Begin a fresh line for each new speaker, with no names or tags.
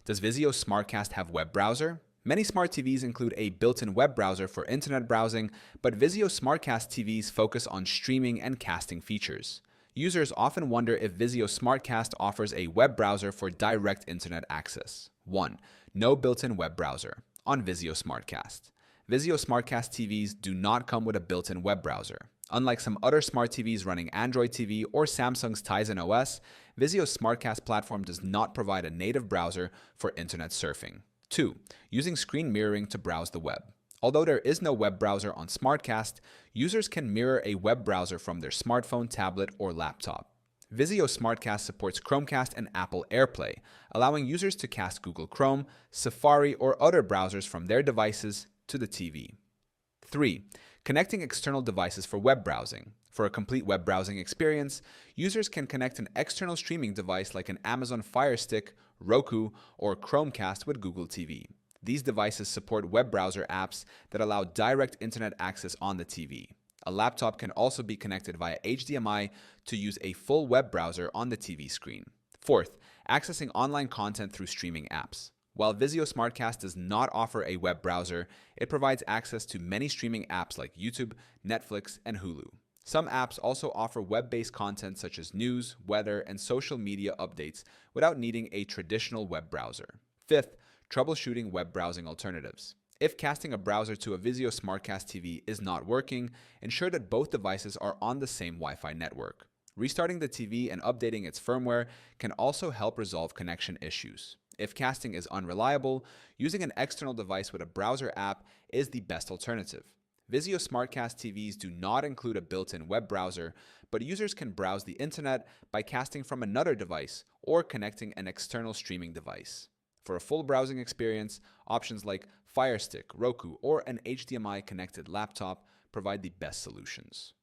Does Vizio SmartCast have web browser? Many smart TVs include a built-in web browser for internet browsing, but Vizio SmartCast TVs focus on streaming and casting features. Users often wonder if Vizio SmartCast offers a web browser for direct internet access. 1. No built-in web browser on Vizio SmartCast. Vizio SmartCast TVs do not come with a built-in web browser. Unlike some other smart TVs running Android TV or Samsung's Tizen OS, Vizio's SmartCast platform does not provide a native browser for internet surfing. 2. Using screen mirroring to browse the web. Although there is no web browser on SmartCast, users can mirror a web browser from their smartphone, tablet, or laptop. Vizio SmartCast supports Chromecast and Apple AirPlay, allowing users to cast Google Chrome, Safari, or other browsers from their devices to the TV. 3. Connecting external devices for web browsing. For a complete web browsing experience, users can connect an external streaming device like an Amazon Fire Stick, Roku, or Chromecast with Google TV. These devices support web browser apps that allow direct internet access on the TV. A laptop can also be connected via HDMI to use a full web browser on the TV screen. 4th, accessing online content through streaming apps. While Vizio SmartCast does not offer a web browser, it provides access to many streaming apps like YouTube, Netflix, and Hulu. Some apps also offer web-based content such as news, weather, and social media updates without needing a traditional web browser. 5th, troubleshooting web browsing alternatives. If casting a browser to a Vizio SmartCast TV is not working, ensure that both devices are on the same Wi-Fi network. Restarting the TV and updating its firmware can also help resolve connection issues. If casting is unreliable, using an external device with a browser app is the best alternative. Vizio SmartCast TVs do not include a built-in web browser, but users can browse the internet by casting from another device or connecting an external streaming device. For a full browsing experience, options like Fire Stick, Roku, or an HDMI-connected laptop provide the best solutions.